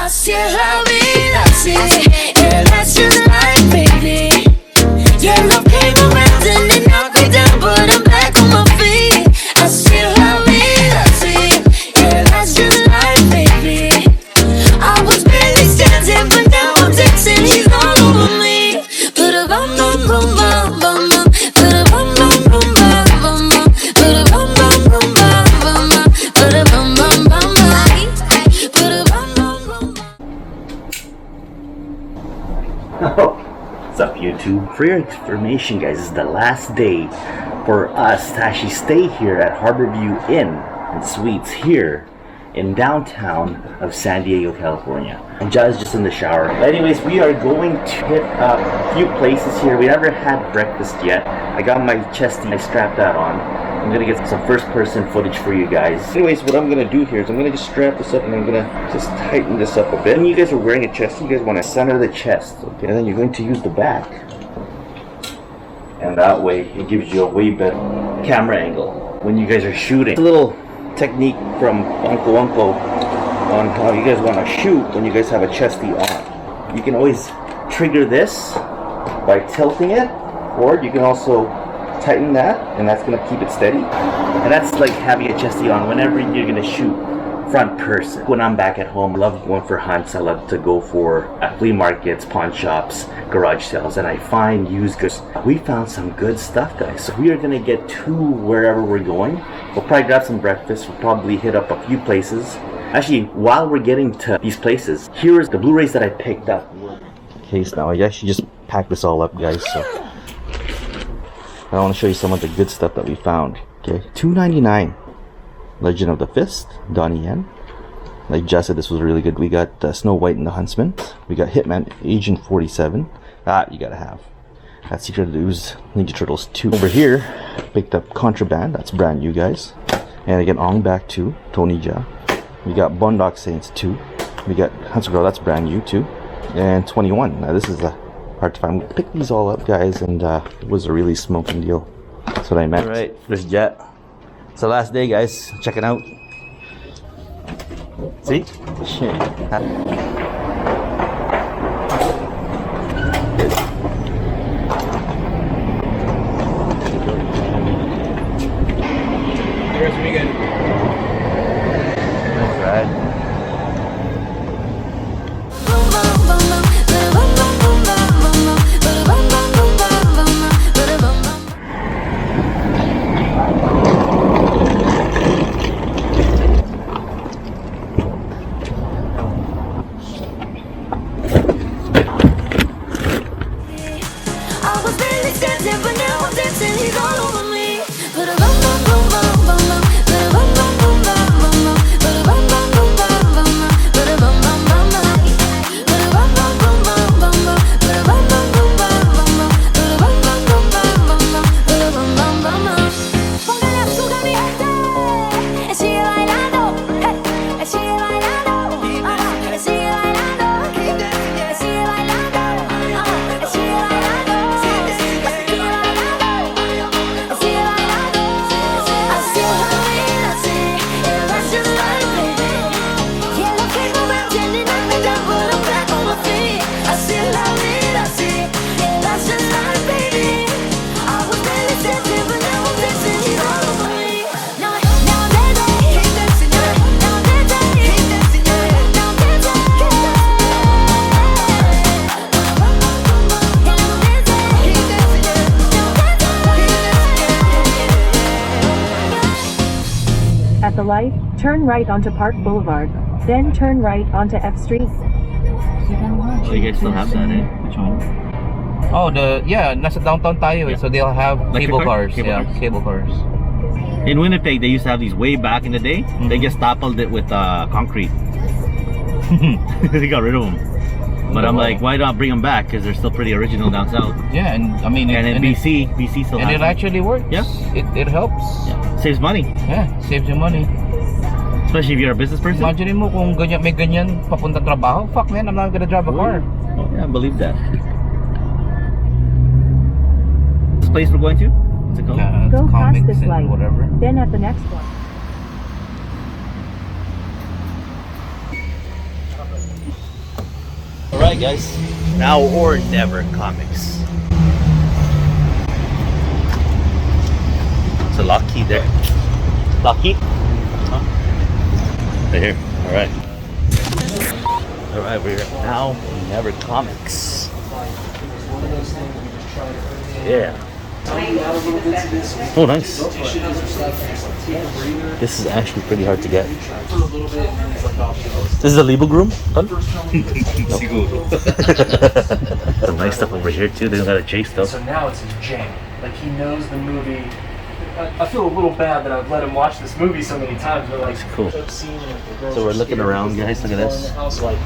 Así es la vida, así. Yeah, that's just life, baby. Yeah, love came around and it knocked me down, but I'm back on my feet. Así es la vida, así. Yeah, that's just life, baby. I was barely standing, but now I'm dancing. He's all over me. Put a bum bum bum bum bum bum. Put a bum bum bum bum bum bum. Put a bum bum bum bum bum bum. Put a bum bum bum bum. Put a bum bum bum bum. What's up, YouTube? For your information, guys, this is the last day for us to actually stay here at Harborview Inn and Suites here in downtown of San Diego, California. And Jazz just in the shower. But anyways, we are going to hit up a few places here. We never had breakfast yet. I got my chesty, I strapped that on. I'm gonna get some first-person footage for you guys. Anyways, what I'm gonna do here is I'm gonna just strap this up and I'm gonna just tighten this up a bit. When you guys are wearing a chesty, you guys want to center the chest, okay? And then you're going to use the back. And that way, it gives you a way better camera angle when you guys are shooting. It's a little technique from Uncle on how you guys want to shoot when you guys have a chesty on. You can always trigger this by tilting it, or you can also tighten that, and that's going to keep it steady. And that's like having a chesty on whenever you're going to shoot front person. When I'm back at home, I love going for hunts. I love to go for flea markets, pawn shops, garage sales, and I find used goods. We found some good stuff, guys. So we are going to get to wherever we're going. We'll probably grab some breakfast. We'll probably hit up a few places. Actually, while we're getting to these places, here's the Blu-rays that I picked up. Case now, I actually just packed this all up, guys. So I want to show you some of the good stuff that we found. Okay, $2.99. Legend of the Fist, Donnie Yen. Like Jess said, this was really good. We got Snow White and the Huntsman. We got Hitman Agent 47. That you gotta have. That's Secret of the Ooze Ninja Turtles 2. Over here, picked up Contraband. That's brand new, guys. And again, Ong Bak 2, Tony Jaa. We got Boondock Saints 2. We got Hunter Girl. That's brand new too. And 21. Now this is hard to find. We picked these all up, guys, and it was a really smoking deal. That's what I meant. All right, there's Jet. It's the last day, guys. Check it out. See? Shit. Here's me again. All right. At the light, turn right onto Park Boulevard, then turn right onto F Street. So you guys still have that, eh? Which one? Oh, nasa downtown tayo, so they'll have cable cars. Cable cars. In Winnipeg, they used to have these way back in the day. They just toppled it with concrete. They got rid of them. But I'm like, why not bring them back? Because they're still pretty original down south. Yeah, and I mean, and in BC still and has it actually works. Yeah, it helps. Yeah. Saves money. Yeah, saves you money. Especially if you're a business person. Imagine mo kung may ganyan papunta trabaho. Fuck man, I'm not gonna drive a car. Oh, yeah, I believe that. This place we're going to? What's it called? Go past this light, whatever. then at the next one. Alright guys, now or never comics. It's a lock key there. Lock key? Huh? Right here. Alright. Alright, we're at now or never comics. Yeah. Oh, nice. This is actually pretty hard to get. This is a Libel groom? Some nice stuff over here too. They don't got a chase though. So now it's his jam. Like he knows the movie. I feel a little bad that I've let him watch this movie so many times. But like, That's cool. So we're looking around, guys. Look at this. Like,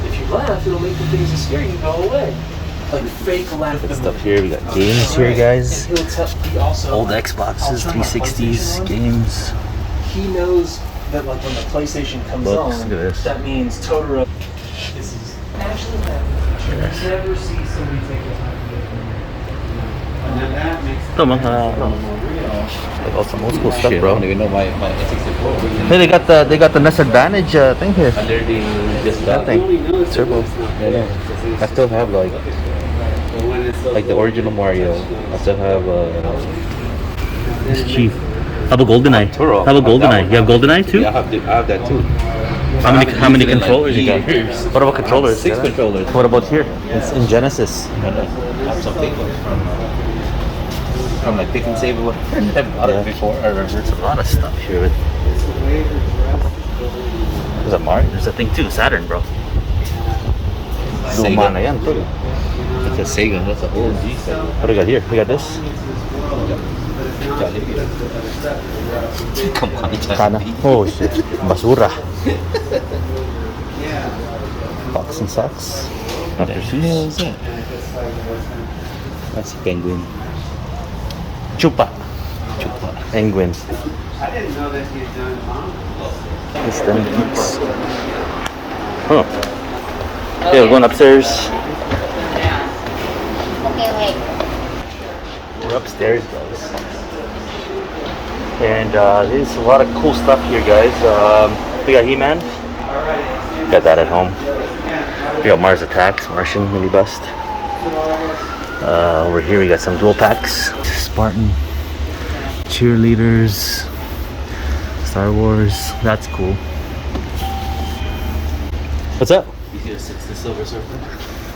if you laugh, it'll make the things that scare you go away. Like fake laughter. Good stuff here. We got games here, guys. And he also, Old Xboxes, 360s, games. He knows that like when the PlayStation comes Books, on, look at this. that means Totoro. This is actually happening. You never see somebody take the time to get it. And then that makes Ito mga like all some old school stuff, bro. I don't even know my N64. Hey, they got the NES Advantage thing here. I literally just That got thing. Turbo. I still have like the original Mario. I still have It's cheap. How about GoldenEye? Turo. How about GoldenEye? You have GoldenEye too? Yeah, I have that too. How many controllers you got? Years. What about controllers? 6 controllers. What about here? It's in Genesis. I have something from like Pick and Save. I've bought it before. I remember. There's a lot of stuff here. There's a Mario. There's a thing too. Saturn, bro. Luma na yan, tol. It's a Sega. That's an old G Sega. What do we got here? We got this. Come on, Kana. Oh shit. Basura. Box and socks. Dr. Seuss. that? That's a penguin. Chupa. Chupa. Penguin. I didn't know that he had done manga. This them geeks. Huh. Okay, we're going upstairs. Okay, wait. We're upstairs, guys. And there's a lot of cool stuff here, guys. We got He-Man. Got that at home. We got Mars Attacks, Martian Mini Bust. Over here we got some dual packs. Spartan. Cheerleaders. Star Wars. That's cool. What's up? You see the Silver Surfer?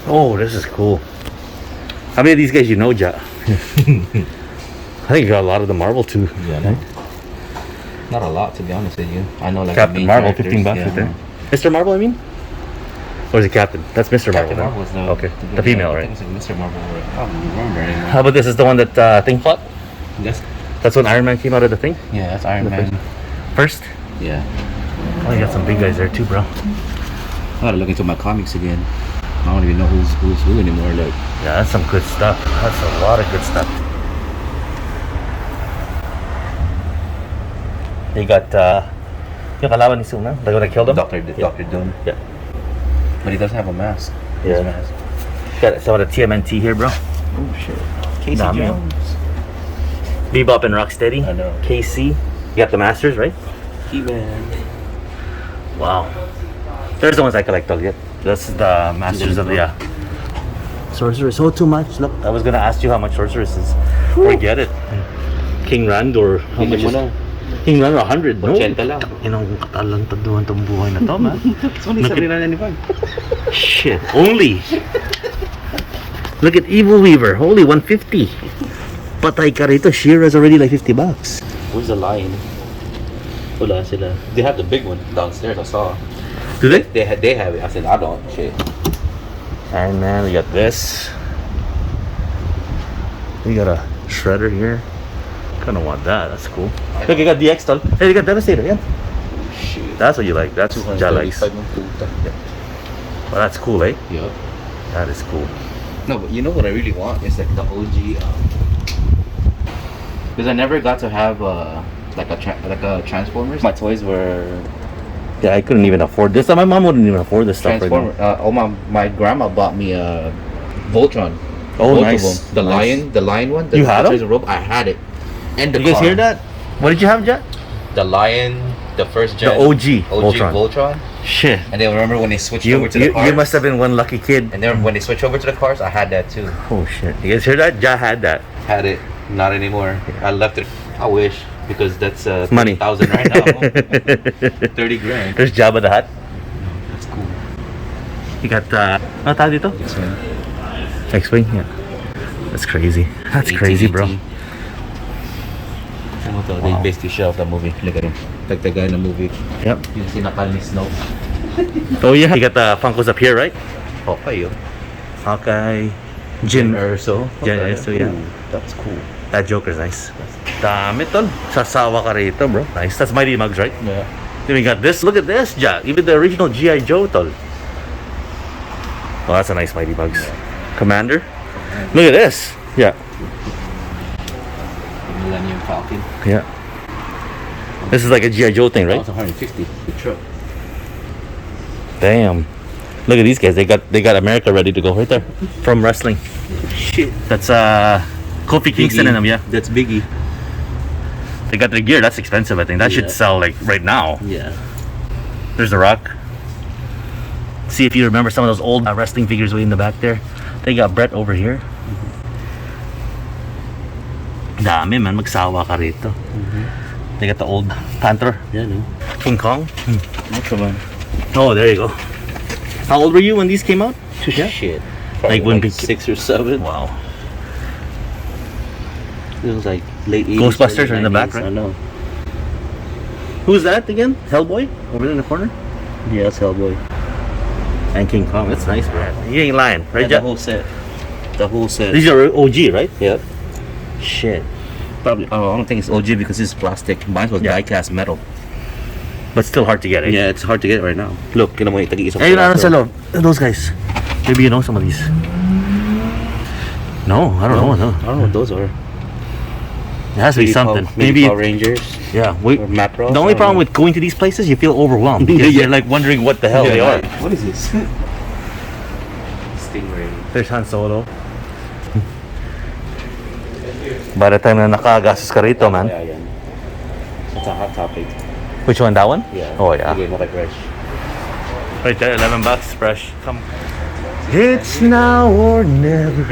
Oh, this is cool. How many of these guys you know, Ja? I think you got a lot of the Marvel too. Yeah, right? Not a lot, to be honest with you. I know like Captain the main Marvel, characters, 15 bucks yeah, right there. Mr. Marvel, I mean? Or is it Captain? That's Mr. Captain Marvel. Marvel was no? the Okay, the female, I right? think it's like Mr. Marvel. I don't remember anymore. How about this? Is the one that thing fought? That's when Iron Man came out of the thing? Yeah, that's Iron Man. First? Yeah. Oh, you got some big guys there too, bro. I gotta look into my comics again. I don't even know who's who anymore. Like, Yeah, that's some good stuff. That's a lot of good stuff. They got, yung kalaban ni Suna, the one that killed him? Doctor Doom. Yeah. But he doesn't have a mask. Yeah. His mask. Got some of the TMNT here, bro. Oh shit. Casey Dami. Jones. Bebop and Rocksteady. I know. KC. You got the Masters, right? He-Man. Wow. There's the ones I collect, I'll get. This is the Masters of the Sorceress. Oh, too much. Look, I was gonna ask you how much Sorceress is. Forget it. King Rand or how much is King Rand or 100? No. 80 lang. Inang katalantaduhan tong buhay na to, man. It's only Look at- 795. Shit. Only. Look at Evil Weaver. Holy 150. Patay ka rito. She-Ra's already like 50 bucks. Where's the lion? Wala sila. They have the big one downstairs. I saw. Do they? They have it. I said I don't. Shit. Iron Man, we got this. We got a shredder here. Kinda want that, that's cool. Look, you got DX tol. Hey, you got Devastator, yeah. Shit. That's what you like. That's what Ja likes. 235 ng puta. Well, that's cool, eh? Yup. That is cool. No, but you know what I really want is like the OG. Because I never got to have like a Transformers. My toys were Yeah, I couldn't even afford this. My mom wouldn't even afford this stuff right Transformer. now. My grandma bought me a Voltron. Oh, Both nice. of them. Nice. The lion one. You had 'em? There's a rope. I had it. And the You guys car. hear that? What did you have, Jet? The lion, the first gen. The OG OG Voltron. Voltron. Shit. And then remember when they switched You, over to the you, cars? you must have been one lucky kid. And then when they switched over to the cars, I had that too. Oh shit. You guys hear that? Ja had that. Had it. Not anymore. I left it. I wish, because that's Money. 30,000 right now. 30 grand. There's Jabba the Hutt. That's cool. You got ano tawag dito? X-Wing? Yeah. That's crazy. That's crazy, bro. They basically show off the movie. Look at him. Like the guy in the movie. Yep. Yung sinakal ni Snow. Oh yeah. You got the Funkos up here, right? Okay, yun. Hawkeye, Jin Erso. Jin Erso, yeah. Ooh, that's cool. That Joker's nice. Dami tol. Sasawa ka rito, bro. Nice. That's Mighty Mugs, right? Yeah. Then we got this. Look at this, Ja. Even the original G.I. Joe, tol. Oh, that's a nice Mighty Mugs. Commander. Look at this. Yeah. Millennium Falcon. Yeah. This is like a G.I. Joe thing, right? That was 150. The truck. Damn. Look at these guys. They got America ready to go right there. From wrestling. Shit. That's Kofi Kingston and them, yeah. That's Biggie. They got their gear. That's expensive, I think. That should sell like right now. Yeah. There's The Rock. See if you remember some of those old wrestling figures way in the back there. They got Brett over here. Dami man, magsawa ka rito. They got the old Panther. Yeah, no. King Kong. Come on. Oh, there you go. How old were you when these came out? Yeah. Shit. Like when like 6 or 7. Wow. It was like late 80s. Ghostbusters early are in the back, 90s, right? I know. Who's that again? Hellboy? Over there in the corner? Yeah, that's Hellboy. And King Kong. That's nice, bro. You ain't lying, right, Yeah, Ja? the whole set. The whole set. These are OG, right? Yep. Shit. Probably. Oh, I don't think it's OG because it's plastic. Mine was Yeah. die-cast metal. But still hard to get, eh? Yeah, it's hard to get right now. Look, you know mo tagi-isang Hey, ano piraso. sa loob? Those guys. Maybe you know some of these. No, I don't know. No. I don't know what those are. It has to be something. Maybe Power Rangers. Yeah. We, Or Macross. the only problem with going to these places, you feel overwhelmed because Yeah. you're like wondering what the hell they are. What is this? Stingray. There's Han Solo. By the time na nakagastos ka rito, man. Yeah, yeah. That's a hot topic. Which one? That one? Yeah. Oh, yeah. Sige, fresh. Right there, $11 fresh. Come. It's now or never.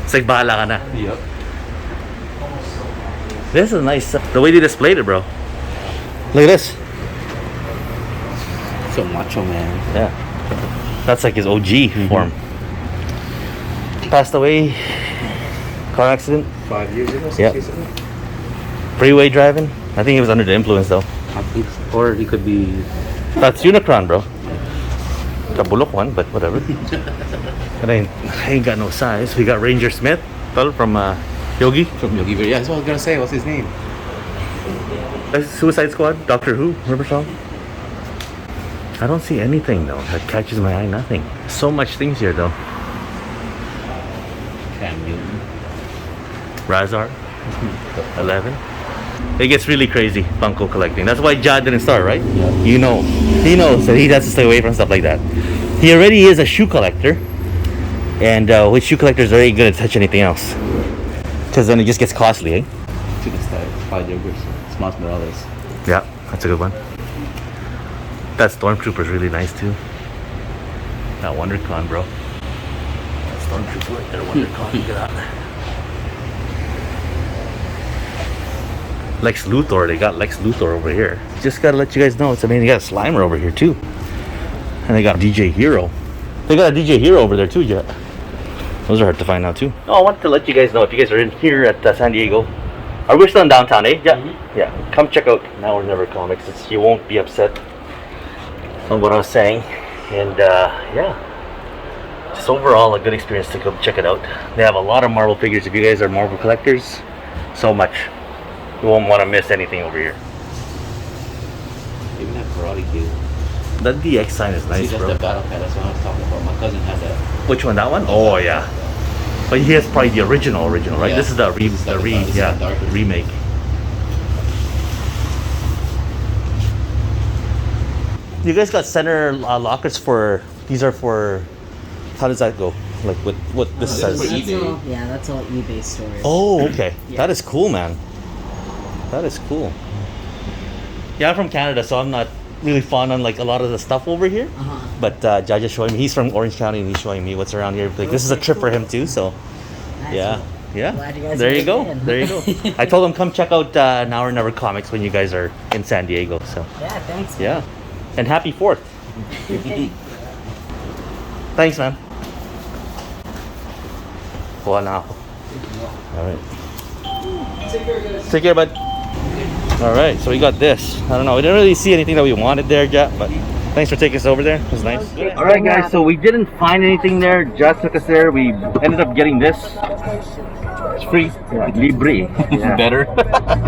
It's like bahala ka na. Yep. This is nice. The way they displayed it, bro. Look at this. So macho, man. Yeah. That's like his OG form. Passed away. Car accident. 5 years ago, 6 Yep. years ago. Freeway driving. I think he was under the influence though. I think, or he could be. That's Unicron, bro. Kabulok one, but whatever. But I ain't got no size. We got Ranger Smith, tol, from Yogi. From Yogi Bear. Yeah, that's what I was gonna say. What's his name? Suicide Squad, Doctor Who, remember song? I don't see anything though that catches my eye. Nothing. So much things here though. Cam Newton. Razar, 11. It gets really crazy, Funko collecting. That's why Ja didn't start, right? Yeah. You know, he knows that he has to stay away from stuff like that. He already is a shoe collector, and with shoe collectors, are ain't gonna touch anything else, because then it just gets costly, eh? Chicken style. 5 yogurts. Smiles Morales. Yeah, that's a good one. That Stormtrooper's really nice too. That WonderCon, bro. That Stormtrooper right there, WonderCon. Look at that. Lex Luthor, they got Lex Luthor over here. Just gotta let you guys know, they got a Slimer over here too. And they got DJ Hero. They got a DJ Hero over there too, Jet. Those are hard to find out too. Oh, I wanted to let you guys know if you guys are in here at San Diego. Are we still in downtown, eh? Yeah. Yeah. Come check out Now or Never Comics. You won't be upset on what I was saying. And yeah. Just overall a good experience to go check it out. They have a lot of Marvel figures. If you guys are Marvel collectors, so much. You won't want to miss anything over here. Even that Karate Kid. That DX sign is nice, See, that's bro. the battle pad. That's what I was talking about. My cousin had that. Which one? That one? Oh yeah. But he has probably the original, right? Yeah. This is the This is like this is the darker. remake. You guys got center lockets for. These are for. How does that go? Like what this This says? is for That's eBay. all, yeah, that's all eBay storage. Oh, okay. Yeah. That is cool, man. That is cool. Yeah, I'm from Canada, so I'm not really fond on like a lot of the stuff over here. But Jai just showing me. He's from Orange County, and he's showing me what's around here. Like this is a trip for him too. So yeah, yeah. Glad you guys There you made go. it in. There you go. I told him come check out Now or Never Comics when you guys are in San Diego. So Yeah, thanks. yeah, and happy 4th. Thanks, man. Kuha na ako. All right. Take care, bud. All right, so we got this. I don't know. We didn't really see anything that we wanted there, Jet, but thanks for taking us over there. It was nice. All right, guys. So we didn't find anything there. Jet took us there. We ended up getting this. It's free. Libre. Yeah. Better.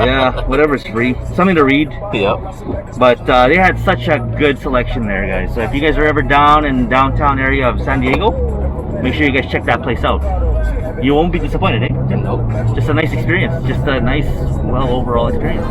Yeah, whatever's free. Something to read. Yep. But they had such a good selection there, guys. So if you guys are ever down in downtown area of San Diego, make sure you guys check that place out. You won't be disappointed, eh? Nope. Just a nice experience. Just a nice, well, overall experience.